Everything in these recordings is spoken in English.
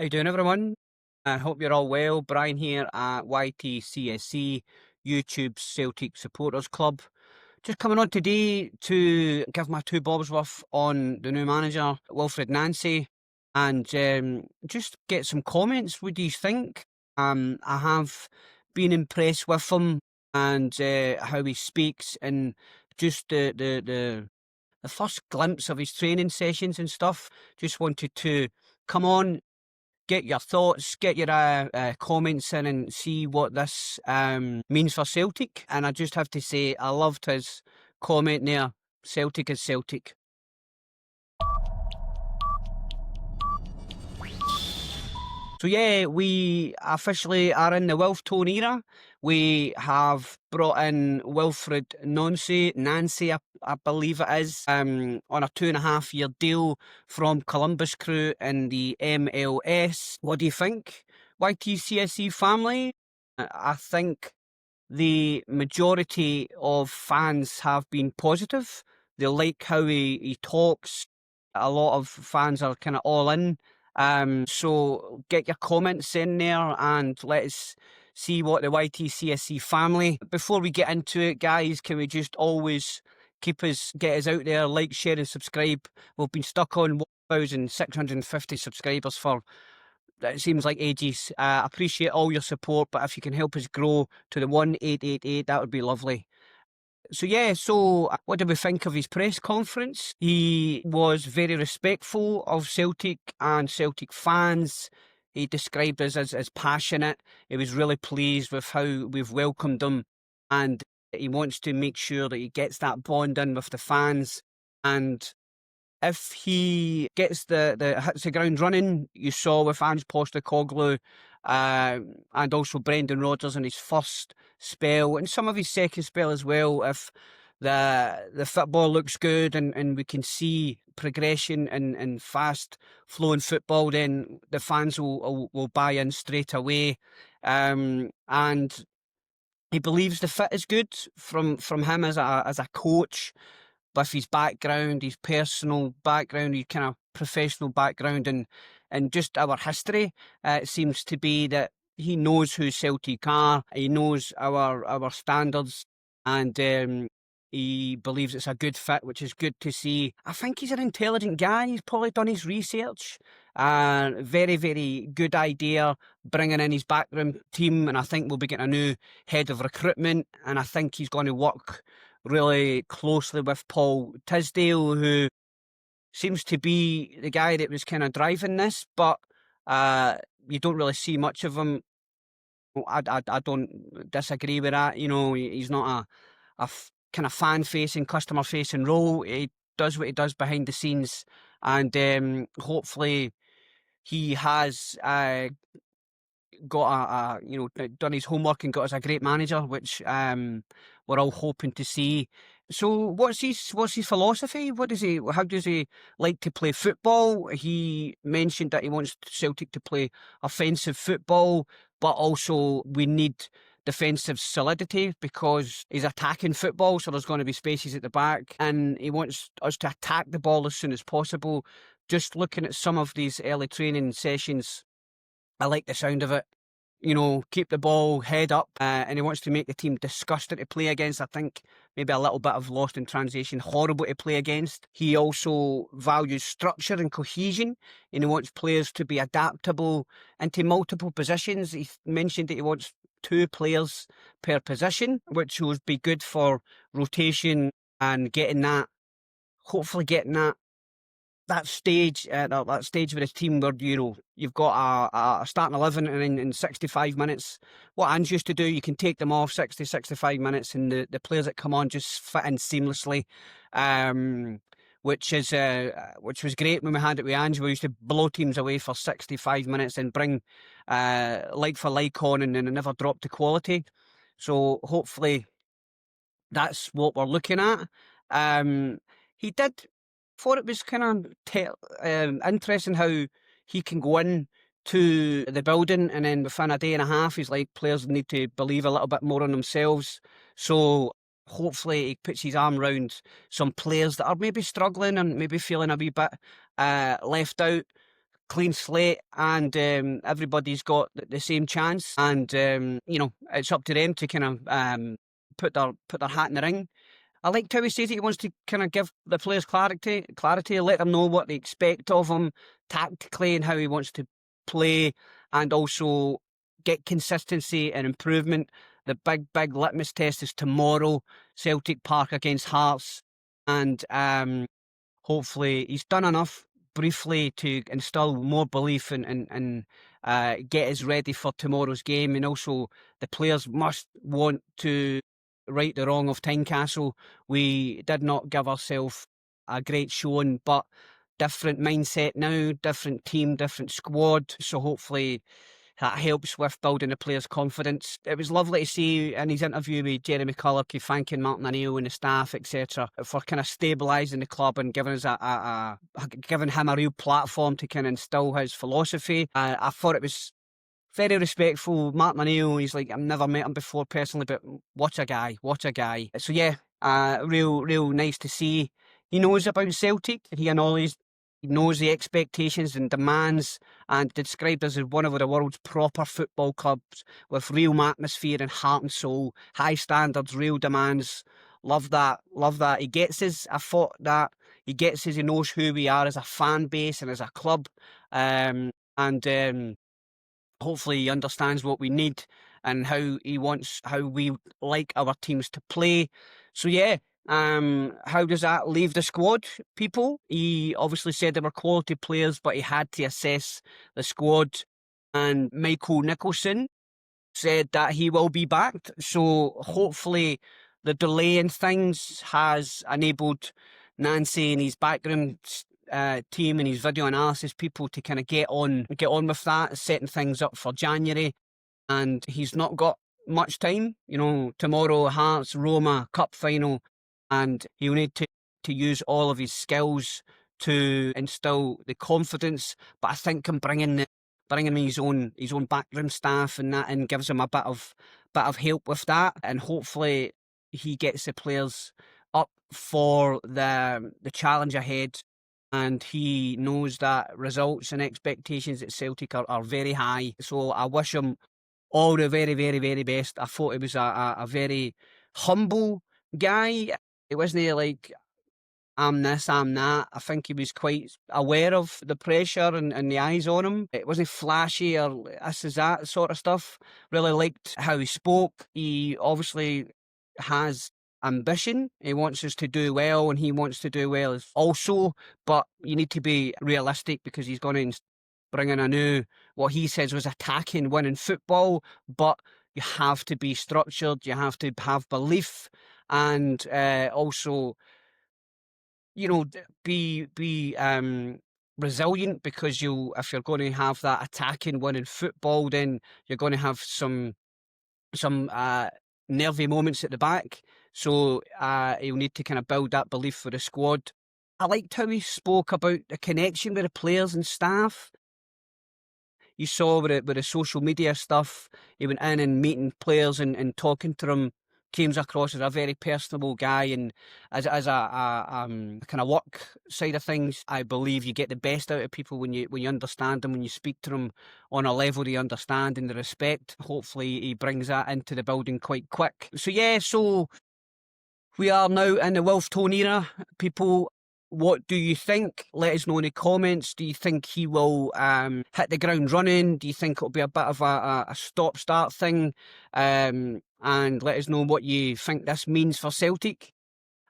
How you doing, everyone? I hope you're all well. Brian here at YT CSC, YouTube's Celtic Supporters Club. Just coming on today to give my two bobs worth on the new manager, Wilfried Nancy, and just get some comments. What do you think? I have been impressed with him and how he speaks, and just the first glimpse of his training sessions and stuff. Just wanted to come on, get your thoughts, get your comments in, and see what this means for Celtic. And I just have to say, I loved his comment there. Celtic is Celtic. So yeah, we officially are in the Wilf Tone era. We have brought in Wilfried Nancy, I believe it is, on a 2.5-year deal from Columbus Crew in the MLS. What do you think, YT CSC family? I think the majority of fans have been positive. They like how he talks. A lot of fans are kind of all in. So get your comments in there and let's see what the YTCSC family. Before we get into it, guys, can we just always get us out there, like, share and subscribe. We've been stuck on 1,650 subscribers for, it seems like, ages. I appreciate all your support, but if you can help us grow to the 1888, that would be lovely. So yeah, what did we think of his press conference? He was very respectful of Celtic and Celtic fans. He described us as passionate. He was really pleased with how we've welcomed him, and he wants to make sure that he gets that bond in with the fans. And if he gets hits the ground running, you saw with Ange Postecoglou, and also Brendan Rodgers in his first spell and some of his second spell as well. If the football looks good and we can see progression and fast flowing football, then the fans will buy in straight away. And he believes the fit is good from him as a coach, with his background, his personal background, his kind of professional background, and just our history. It seems to be that he knows who Celtic are, he knows our standards, and he believes it's a good fit, which is good to see. I think he's an intelligent guy. He's probably done his research. Very, very good idea bringing in his backroom team, and I think we'll be getting a new head of recruitment, and I think he's going to work really closely with Paul Tisdale, who seems to be the guy that was kind of driving this, but you don't really see much of him. I don't disagree with that. You know, he's not a kind of fan-facing, customer-facing role. He does what he does behind the scenes, and hopefully he has got done his homework and got us a great manager, which we're all hoping to see. So what's his philosophy? How does he like to play football? He mentioned that he wants Celtic to play offensive football, but also we need defensive solidity because he's attacking football, so there's going to be spaces at the back, and he wants us to attack the ball as soon as possible. Just looking at some of these early training sessions, I like the sound of it. You know, keep the ball head up, and he wants to make the team disgusting to play against. I think maybe a little bit of lost in translation, horrible to play against. He also values structure and cohesion, and he wants players to be adaptable into multiple positions. He mentioned that he wants 2 players per position, which would be good for rotation and hopefully getting that stage with his team where, you know, you've got a starting 11, and in 65 minutes, what Ange used to do, you can take them off 65 minutes, and the players that come on just fit in seamlessly, which was great when we had it with Ange. We used to blow teams away for 65 minutes and bring like for like on, and then it never dropped the quality. So hopefully that's what we're looking at. He did thought it was kind of interesting how he can go in to the building and then within a day and a half, he's like, players need to believe a little bit more in themselves. So hopefully he puts his arm around some players that are maybe struggling and maybe feeling a wee bit left out. clean slate, and everybody's got the same chance. And it's up to them to kind of put their hat in the ring. I liked how he says he wants to kind of give the players clarity, let them know what they expect of him tactically and how he wants to play, and also get consistency and improvement. The big litmus test is tomorrow, Celtic Park against Hearts, and hopefully he's done enough briefly to instill more belief and get us ready for tomorrow's game. And also the players must want to right the wrong of Tynecastle. We did not give ourselves a great showing, but different mindset now, different team, different squad. So hopefully that helps with building the players' confidence. It was lovely to see in his interview with Jerry McCulloch, thanking Martin O'Neill and the staff, etc., for kind of stabilising the club and giving us giving him a real platform to kind of instill his philosophy. I thought it was very respectful. Martin O'Neill, he's like, I've never met him before personally, but what a guy. So yeah, real nice to see. He knows about Celtic. He knows the expectations and demands, and described us as one of the world's proper football clubs with real atmosphere and heart and soul, high standards, real demands. Love that. He gets us. I thought that he gets us. He knows who we are as a fan base and as a club. Hopefully he understands what we need and how we like our teams to play. So yeah, how does that leave the squad, people? He obviously said they were quality players, but he had to assess the squad. And Michael Nicholson said that he will be backed. So hopefully the delay in things has enabled Nancy and his background team and his video analysis people to kind of get on with that, setting things up for January. And he's not got much time. Tomorrow, Hearts, Roma, Cup final, and he'll need to use all of his skills to instill the confidence. But I think him bringing his own background staff and that, and gives him a bit of help with that, and hopefully he gets the players up for the challenge ahead. And he knows that results and expectations at Celtic are very high. So I wish him all the very, very, very best. I thought he was a very humble guy. It wasn't like, I'm this, I'm that. I think he was quite aware of the pressure and the eyes on him. It wasn't flashy or this is that sort of stuff. Really liked how he spoke. He obviously has ambition. He wants us to do well, and he wants to do well also. But you need to be realistic, because he's going to bring in a new, what he says was attacking, winning football. But you have to be structured. You have to have belief, and also, be resilient, because if you're going to have that attacking, winning football, then you're going to have some nervy moments at the back. So he'll need to kind of build that belief for the squad. I liked how he spoke about the connection with the players and staff. You saw with the social media stuff, he went in and meeting players and talking to them, came across as a very personable guy. And as a kind of work side of things, I believe you get the best out of people when you understand them, when you speak to them on a level they understand and the respect. Hopefully he brings that into the building quite quick. So yeah, so we are now in the Wilf Tone era. People, what do you think? Let us know in the comments. Do you think he will hit the ground running? Do you think it'll be a bit of a stop-start thing? And let us know what you think this means for Celtic.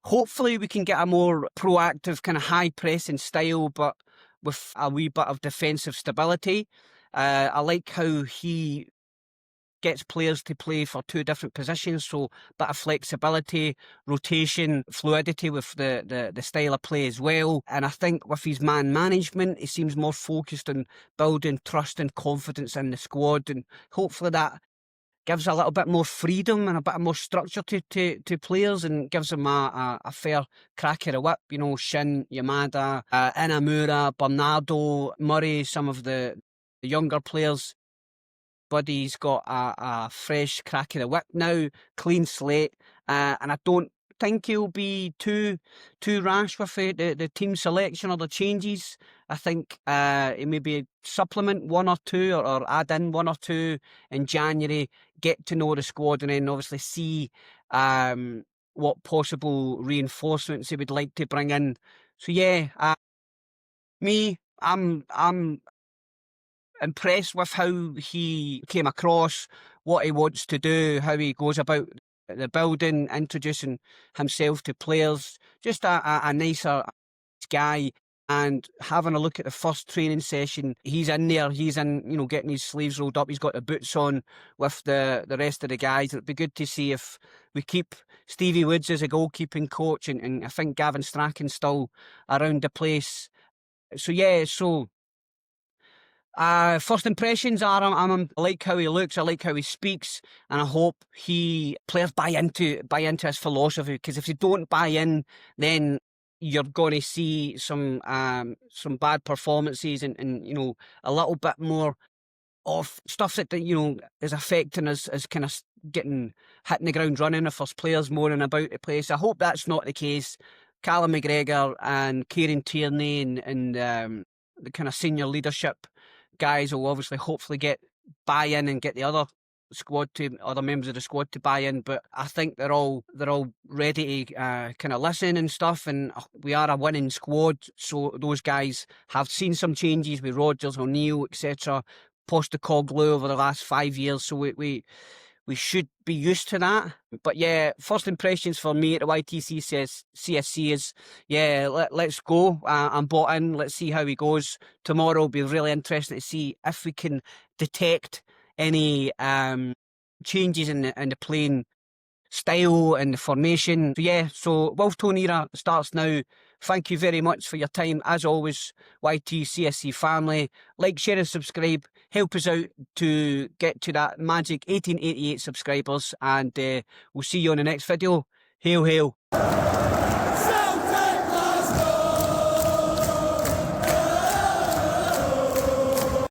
Hopefully we can get a more proactive, kind of high-pressing style, but with a wee bit of defensive stability. I like how he gets players to play for two different positions, so a bit of flexibility, rotation, fluidity with the style of play as well. And I think with his man management, he seems more focused on building trust and confidence in the squad, and hopefully that gives a little bit more freedom and a bit more structure to players, and gives them a fair crack of the whip. Shin, Yamada, Inamura, Bernardo, Murray, some of the younger players. Buddy's got a fresh crack of the whip now, clean slate, and I don't think he'll be too rash with the team selection or the changes. I think maybe supplement one or two or add in one or two in January, get to know the squad, and then obviously see what possible reinforcements he would like to bring in. So yeah, I'm impressed with how he came across, what he wants to do, how he goes about the building, introducing himself to players. Just a nicer guy. And having a look at the first training session, he's in there, he's in, getting his sleeves rolled up, he's got the boots on with the rest of the guys. It'd be good to see if we keep Stevie Woods as a goalkeeping coach, and I think Gavin Strachan's still around the place. So yeah, first impressions are I like how he looks, I like how he speaks, and I hope players buy into his philosophy, because if they don't buy in, then you're going to see some bad performances and a little bit more of stuff that is affecting us as kind of hitting the ground running if there's players moaning about the place. I hope that's not the case. Callum McGregor and Kieran Tierney and the kind of senior leadership guys will obviously hopefully get buy-in and get the other members of the squad to buy in, but I think they're all ready to kind of listen and stuff, and we are a winning squad, so those guys have seen some changes with Rodgers, O'Neill, etc., Postecoglou over the last 5 years, so we should be used to that. But yeah, first impressions for me at the YT CSC is, yeah, let's go. I'm bought in. Let's see how he goes. Tomorrow will be really interesting to see if we can detect any changes in the playing style and the formation. So yeah, so Wolf Tone era starts now. Thank you very much for your time. As always, YT CSC family, like, share and subscribe. Help us out to get to that magic 1888 subscribers, and we'll see you on the next video. Hail, hail.